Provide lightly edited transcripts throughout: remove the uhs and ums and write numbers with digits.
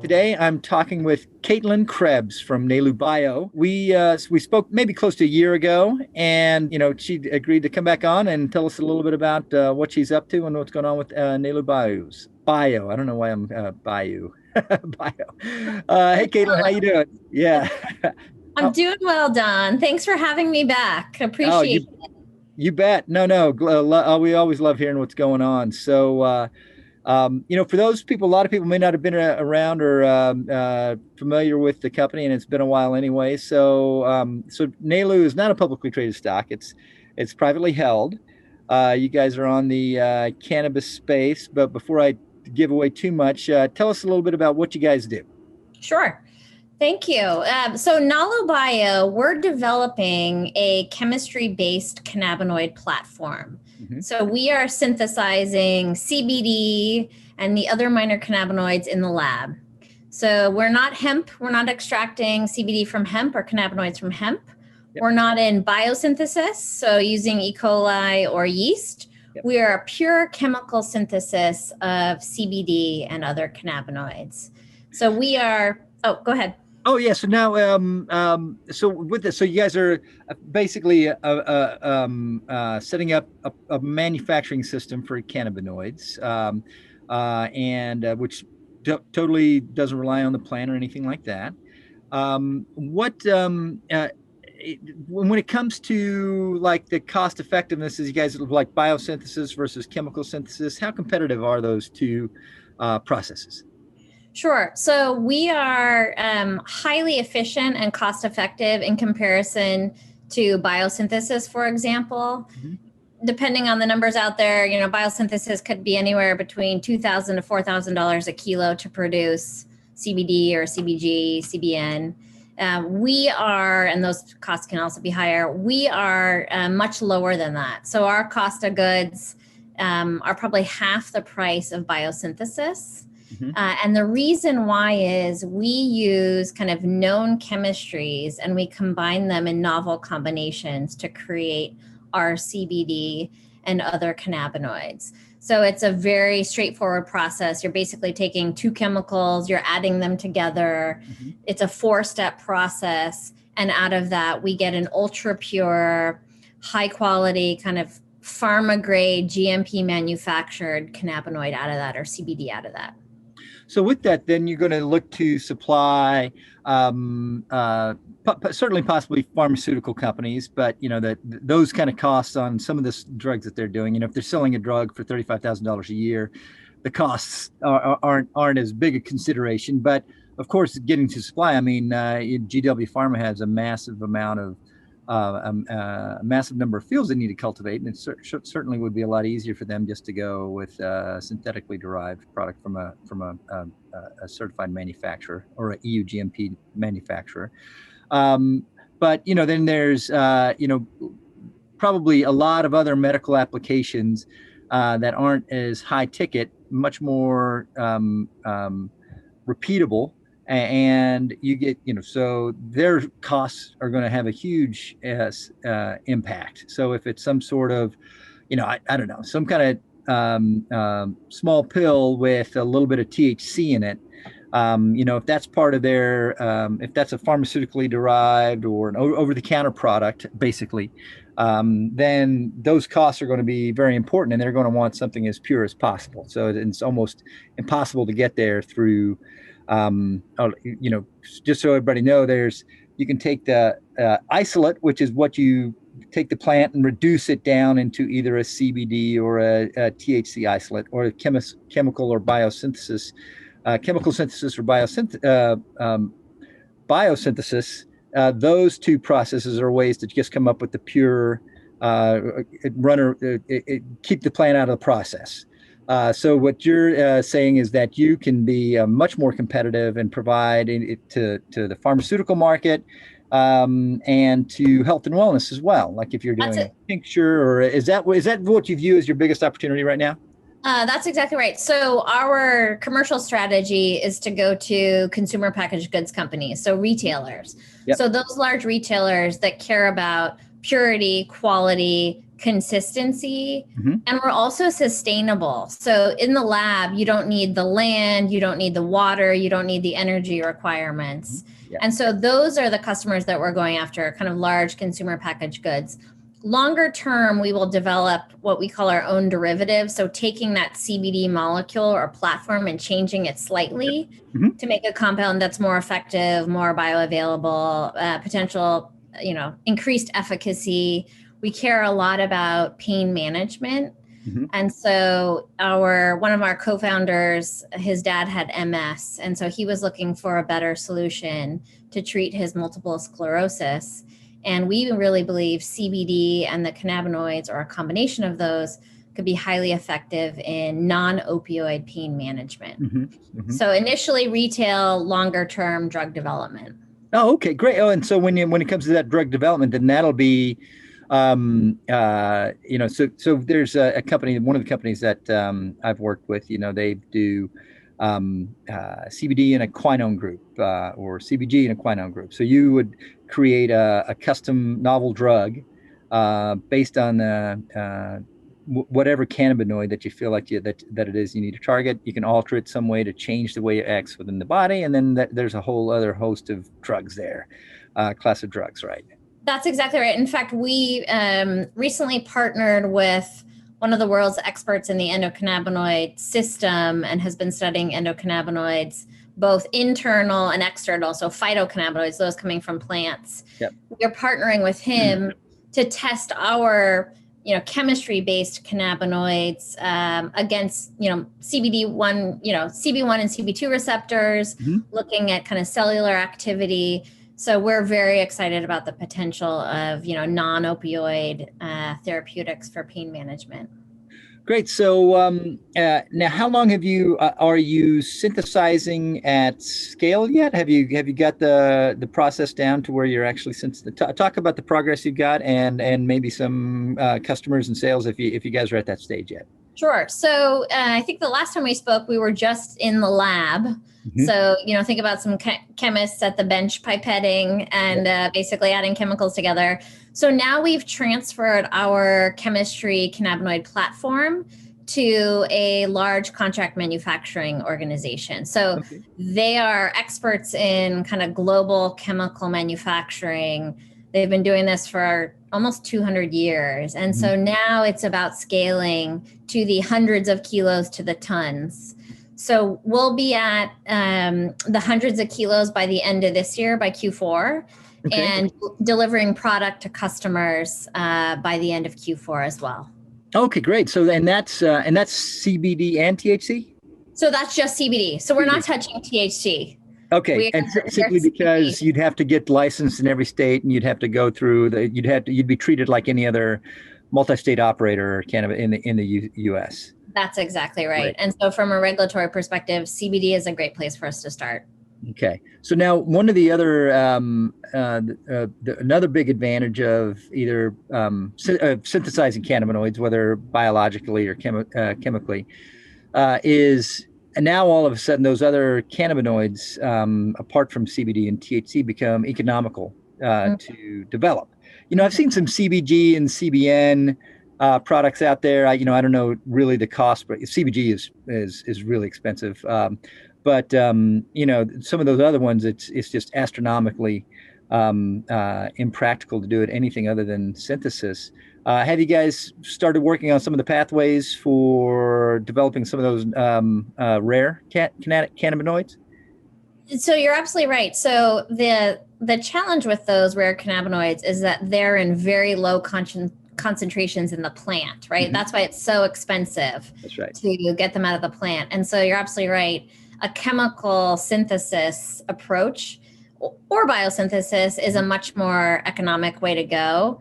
Today, I'm talking with Caitlyn Krebs from Nalu Bio. We spoke maybe close to a year ago, and she agreed to come back on and tell us a little bit about what she's up to and what's going on with Nalu Bio's Bio. I don't know why I'm Bio. Bio. Hey, Caitlyn, how you doing? Yeah. I'm doing well, Don. Thanks for having me back. Oh, Appreciate it. you bet. No. We always love hearing what's going on. So. For those people, a lot of people may not have been around or familiar with the company, and it's been a while anyway. So Nalu is not a publicly traded stock; it's privately held. You guys are on the cannabis space, but before I give away too much, tell us a little bit about what you guys do. Sure. Thank you. So Nalu Bio, we're developing a chemistry-based cannabinoid platform. Mm-hmm. So we are synthesizing CBD and the other minor cannabinoids in the lab. So we're not hemp. We're not extracting CBD from hemp or cannabinoids from hemp. Yep. We're not in biosynthesis, so using E. coli or yeast. Yep. We are a pure chemical synthesis of CBD and other cannabinoids. So we are, go ahead. Oh yeah. So now, so with this, so you guys are basically setting up a manufacturing system for cannabinoids, and which totally doesn't rely on the plant or anything like that. When it comes to like the cost effectiveness, as you guys like biosynthesis versus chemical synthesis, how competitive are those two processes? Sure. So we are highly efficient and cost effective in comparison to biosynthesis, for example. Mm-hmm. Depending on the numbers out there, biosynthesis could be anywhere between $2,000 to $4,000 a kilo to produce CBD or CBG, CBN. We are, and those costs can also be higher, we are much lower than that. So our cost of goods are probably half the price of biosynthesis. Mm-hmm. And the reason why is we use kind of known chemistries and we combine them in novel combinations to create our CBD and other cannabinoids. So it's a very straightforward process. You're basically taking two chemicals, you're adding them together. Mm-hmm. It's a 4-step process. And out of that, we get an ultra pure, high quality kind of pharma grade GMP manufactured cannabinoid out of that, or CBD out of that. So with that, then you're going to look to supply certainly possibly pharmaceutical companies, but those kind of costs on some of the drugs that they're doing. If they're selling a drug for $35,000 a year, the costs aren't as big a consideration. But of course, getting to supply, GW Pharma has a massive amount of a massive number of fields they need to cultivate, and it certainly would be a lot easier for them just to go with a synthetically derived product from a certified manufacturer or a EU GMP manufacturer. But then there's probably a lot of other medical applications that aren't as high ticket, much more repeatable. And you get, so their costs are going to have a huge impact. So if it's some sort of, I don't know, some kind of small pill with a little bit of THC in it, if that's part of their, if that's a pharmaceutically derived or an over-the-counter product, basically, then those costs are going to be very important, and they're going to want something as pure as possible. So it's almost impossible to get there through. Just so everybody know, you can take the isolate, which is what you take the plant and reduce it down into either a CBD or a THC isolate, or a chemical or biosynthesis, chemical synthesis or biosynthesis. Those two processes are ways to just come up with the pure keep the plant out of the process. So what you're saying is that you can be much more competitive and provide it to the pharmaceutical market and to health and wellness as well. Like if you're doing a tincture, or is that what you view as your biggest opportunity right now? That's exactly right. So our commercial strategy is to go to consumer packaged goods companies, so retailers. Yep. So those large retailers that care about purity, quality, consistency, and we're also sustainable. So in the lab, you don't need the land, you don't need the water, you don't need the energy requirements. And so those are the customers that we're going after, kind of large consumer packaged goods. Longer term, we will develop what we call our own derivative. So taking that CBD molecule or platform and changing it slightly to make a compound that's more effective, more bioavailable, potential, increased efficacy. We care a lot about pain management. And so one of our co-founders, his dad had MS. And so he was looking for a better solution to treat his multiple sclerosis. And we really believe CBD and the cannabinoids, or a combination of those, could be highly effective in non-opioid pain management. So initially retail, longer term drug development. Oh, okay, great. Oh, and so when it comes to that drug development, then that'll be, so there's a company, one of the companies that I've worked with, they do CBD in a quinone group, or CBG in a quinone group. So you would create a custom novel drug based on whatever cannabinoid that you feel like that it is you need to target. You can alter it some way to change the way it acts within the body, and then there's a whole other host of drugs there, class of drugs, right? That's exactly right. In fact, we recently partnered with one of the world's experts in the endocannabinoid system and has been studying endocannabinoids, both internal and external, so phytocannabinoids, those coming from plants. We're partnering with him to test our chemistry-based cannabinoids against, CBD1, CB1 and CB2 receptors, looking at kind of cellular activity. So we're very excited about the potential of, non-opioid therapeutics for pain management. Great. So now, how long are you synthesizing at scale yet? Have you got the process down to where you're actually talk about the progress you've got and maybe some customers and sales if you guys are at that stage yet? Sure. So I think the last time we spoke, we were just in the lab. So, think about some chemists at the bench pipetting and basically adding chemicals together. So now we've transferred our chemistry cannabinoid platform to a large contract manufacturing organization. So they are experts in kind of global chemical manufacturing. They've been doing this for almost 200 years. And so now it's about scaling to the hundreds of kilos to the tons. So we'll be at the hundreds of kilos by the end of this year, by Q4, and delivering product to customers by the end of Q4 as well. Okay, great. So and that's CBD and THC? So that's just CBD. So we're not touching THC. Okay, and simply because you'd have to get licensed in every state, and you'd have to go through you'd be treated like any other multi-state operator cannabis in the U.S. That's exactly right. And so from a regulatory perspective, CBD is a great place for us to start. Okay. So now one of the other, another big advantage of either synthesizing cannabinoids, whether biologically or chemically, is now all of a sudden those other cannabinoids, apart from CBD and THC, become economical to develop. I've seen some CBG and CBN products out there. I don't know really the cost, but CBG is really expensive. But some of those other ones, it's just astronomically impractical to do it anything other than synthesis. Have you guys started working on some of the pathways for developing some of those rare cannabinoids? So you're absolutely right. So the challenge with those rare cannabinoids is that they're in very low concentrations in the plant, right? That's why it's so expensive. That's right. To get them out of the plant. And so you're absolutely right. A chemical synthesis approach or biosynthesis is a much more economic way to go.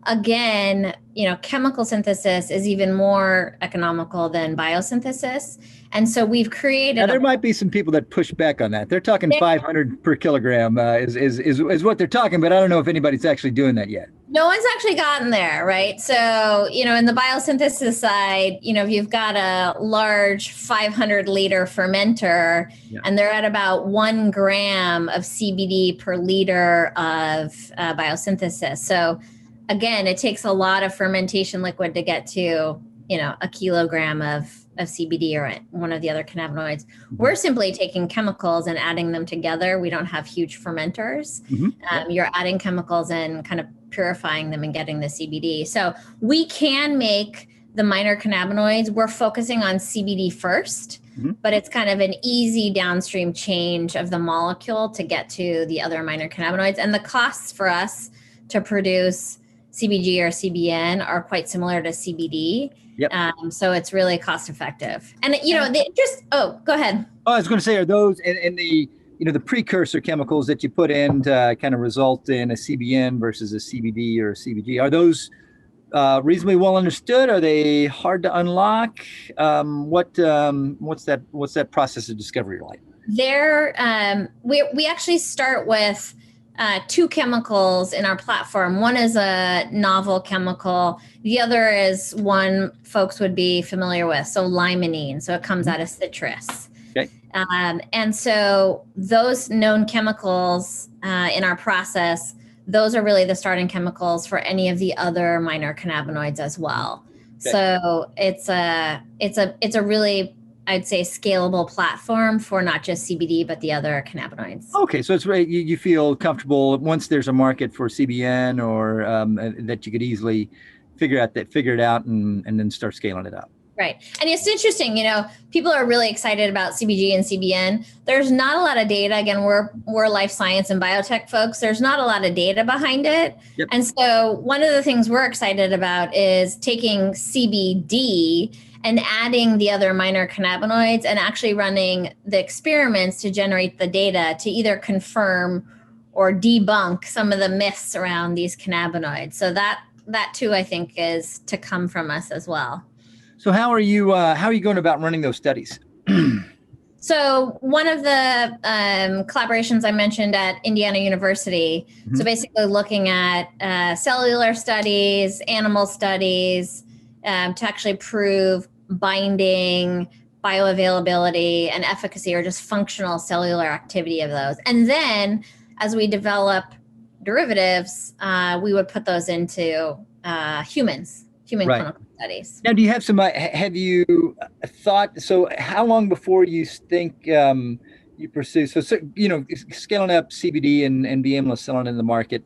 Again, chemical synthesis is even more economical than biosynthesis. And so we've created. Now, there might be some people that push back on that. They're talking 500 per kilogram is what they're talking, but I don't know if anybody's actually doing that yet. No one's actually gotten there, right? So, in the biosynthesis side, you've got a large 500 liter fermenter, and they're at about 1 gram of CBD per liter of biosynthesis. So again, it takes a lot of fermentation liquid to get to, a kilogram of CBD or one of the other cannabinoids. We're simply taking chemicals and adding them together. We don't have huge fermenters. You're adding chemicals and kind of purifying them and getting the CBD. So we can make the minor cannabinoids. We're focusing on CBD first, but it's kind of an easy downstream change of the molecule to get to the other minor cannabinoids. And the costs for us to produce CBG or CBN are quite similar to CBD. So it's really cost effective. And go ahead. Oh, I was going to say, are those and the the precursor chemicals that you put in to kind of result in a CBN versus a CBD or a CBG, are those reasonably well understood? Are they hard to unlock? What's that process of discovery like? We actually start with two chemicals in our platform. One is a novel chemical. The other is one folks would be familiar with, so limonene. So it comes out of citrus. Okay. And so those known chemicals in our process, those are really the starting chemicals for any of the other minor cannabinoids as well. Okay. So it's a really, I'd say, scalable platform for not just CBD, but the other cannabinoids. Okay, so it's right. You feel comfortable once there's a market for CBN or that you could easily figure it out and then start scaling it up. Right. And it's interesting, people are really excited about CBG and CBN. There's not a lot of data. Again, we're life science and biotech folks. There's not a lot of data behind it. Yep. And so one of the things we're excited about is taking CBD and adding the other minor cannabinoids and actually running the experiments to generate the data to either confirm or debunk some of the myths around these cannabinoids. So that too, I think, is to come from us as well. So how are you going about running those studies? So one of the collaborations I mentioned at Indiana University, so basically looking at cellular studies, animal studies, to actually prove binding, bioavailability, and efficacy, or just functional cellular activity of those. And then as we develop derivatives, we would put those into human right. Clinical studies. Now, do you have have you thought, so how long before you think you pursue, so scaling up CBD and being able to sell it in the market,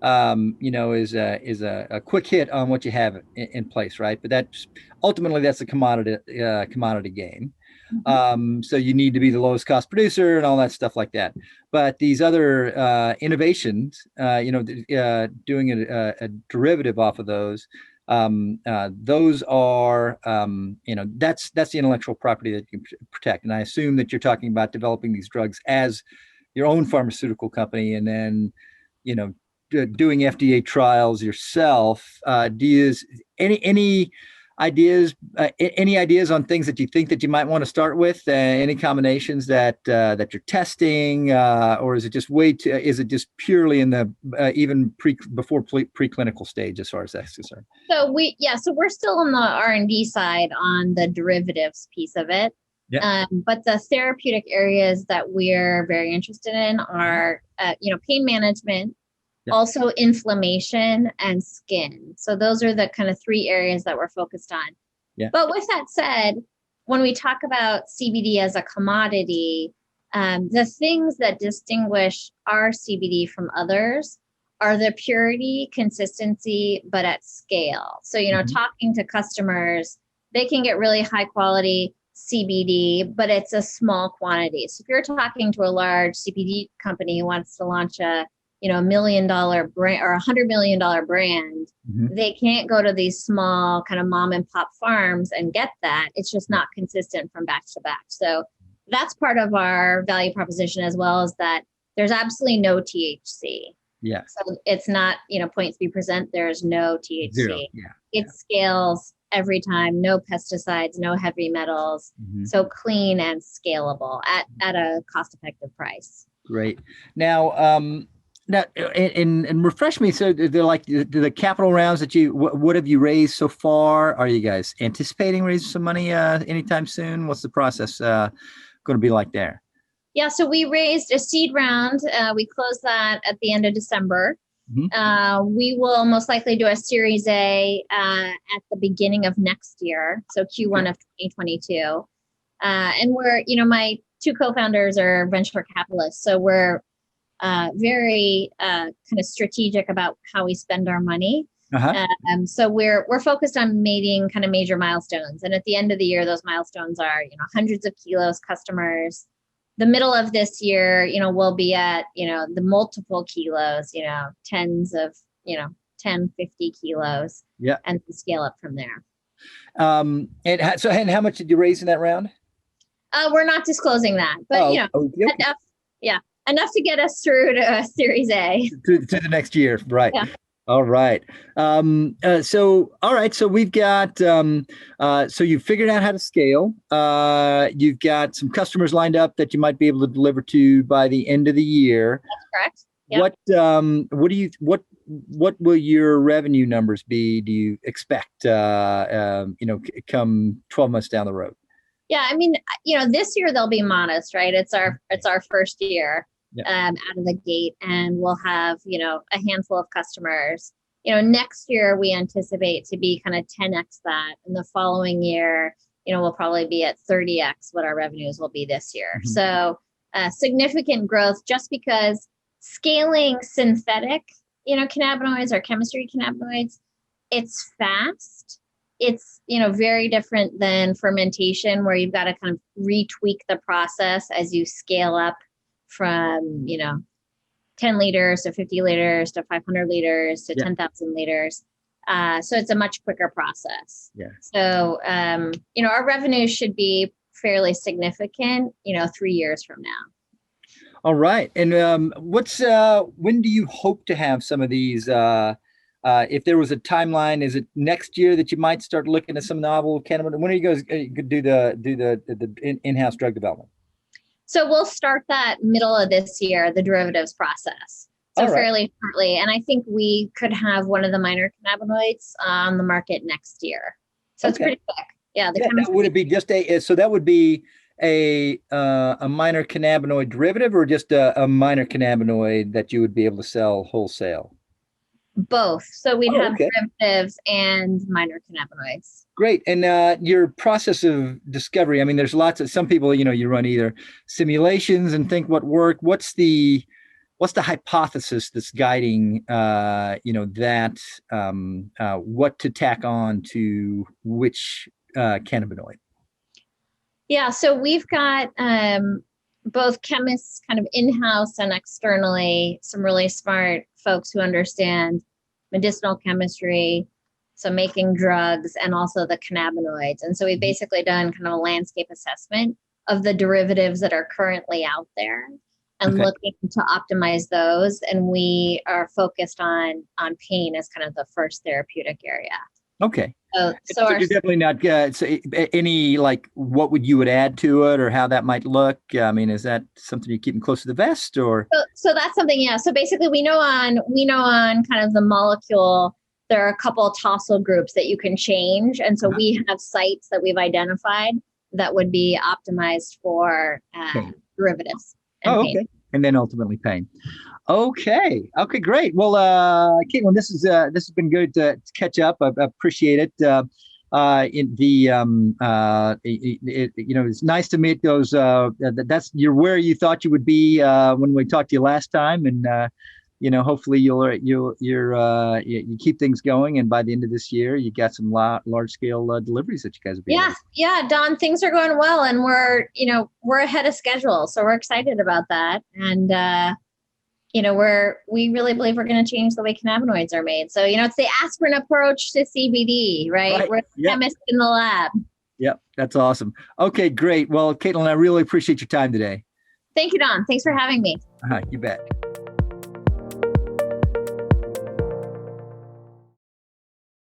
is a quick hit on what you have in place, right? But that's a commodity game. So you need to be the lowest cost producer and all that stuff like that. But these other innovations, doing a derivative off of those are, that's the intellectual property that you can protect. And I assume that you're talking about developing these drugs as your own pharmaceutical company, and then, doing FDA trials yourself. Do you any ideas on things that you think that you might want to start with? Any combinations that you're testing, or is it just is it just purely in the even before preclinical stage as far as that's concerned? So we're still on the R&D side on the derivatives piece of it. Yeah. But the therapeutic areas that we're very interested in are pain management, also inflammation, and skin. So those are the kind of three areas that we're focused on. Yeah. But with that said, when we talk about CBD as a commodity, the things that distinguish our CBD from others are the purity, consistency, but at scale. So, talking to customers, they can get really high quality CBD, but it's a small quantity. So if you're talking to a large CBD company who wants to launch a $1 million brand or $100 million brand, they can't go to these small kind of mom and pop farms and get that. It's just not consistent from batch to batch. So that's part of our value proposition as well, is that there's absolutely no THC. Yeah. So it's not, points be present. There's no THC. Zero. Yeah. It scales every time. No pesticides, no heavy metals. So clean and scalable at a cost-effective price. Great. Now, and refresh me. So they're like the capital rounds that what have you raised so far? Are you guys anticipating raising some money anytime soon? What's the process going to be like there? Yeah, so we raised a seed round. We closed that at the end of December. We will most likely do a Series A at the beginning of next year, so Q1 of 2022. And we're, my two co-founders are venture capitalists, so we're very kind of strategic about how we spend our money. So we're focused on meeting kind of major milestones, and at the end of the year, those milestones are hundreds of kilos customers. The middle of this year, we'll be at the multiple kilos, tens of 10, 50 kilos, and scale up from there. And how much did you raise in that round? We're not disclosing that, but enough to get us through to a Series A to the next year, right? Yeah. All right. So we've got, so you've figured out how to scale. You've got some customers lined up that you might be able to deliver to by the end of the year. That's correct. Yep. What will your revenue numbers be, do you expect, come 12 months down the road? Yeah. I mean, this year they'll be modest, right? It's our first year. Out of the gate, and we'll have a handful of customers. Next year we anticipate to be kind of 10x that, and the following year we'll probably be at 30x what our revenues will be this year. So significant growth, just because scaling synthetic cannabinoids or chemistry cannabinoids, it's fast. It's very different than fermentation, where you've got to kind of retweak the process as you scale up from 10 liters to 50 liters to 500 liters to 10,000 liters. So it's a much quicker process. So our revenue should be fairly significant 3 years from now. All right. And when do you hope to have some of these, if there was a timeline, is it next year that you might start looking at some novel cannabis? When are you guys could do the in-house drug development? So we'll start that middle of this year, the derivatives process. So fairly shortly. And I think we could have one of the minor cannabinoids on the market next year. So it's pretty quick. Yeah. Would it be just so that would be a minor cannabinoid derivative, or just a minor cannabinoid that you would be able to sell wholesale? Both. So we'd have derivatives and minor cannabinoids. Great. And your process of discovery, I mean, there's lots of, some people, you run either simulations and think what work. What's the hypothesis that's guiding, what to tack on to which cannabinoid? Yeah. So we've got both chemists kind of in-house and externally, some really smart folks who understand medicinal chemistry, so making drugs, and also the cannabinoids. And so we've basically done kind of a landscape assessment of the derivatives that are currently out there and looking to optimize those. And we are focused on pain as kind of the first therapeutic area. Okay. So you're definitely not any, what would you add to it, or how that might look? I mean, is that something you're keeping close to the vest, or? So that's something, yeah. So basically we know on kind of the molecule, there are a couple of tosyl groups that you can change. And so we have sites that we've identified that would be optimized for derivatives. And pain. And then ultimately pain. Okay, great. Well, Caitlyn, this has been good to catch up. I appreciate it. It's nice to meet those. You're where you thought you would be when we talked to you last time, and hopefully you keep things going, and by the end of this year, you got some large scale deliveries that you guys will be. Yeah, Don, things are going well, and we're ahead of schedule, so we're excited about that, and we really believe we're going to change the way cannabinoids are made. So it's the aspirin approach to CBD, right? We're chemists in the lab. Yep, that's awesome. Okay, great. Well, Caitlyn, I really appreciate your time today. Thank you, Don. Thanks for having me. You bet.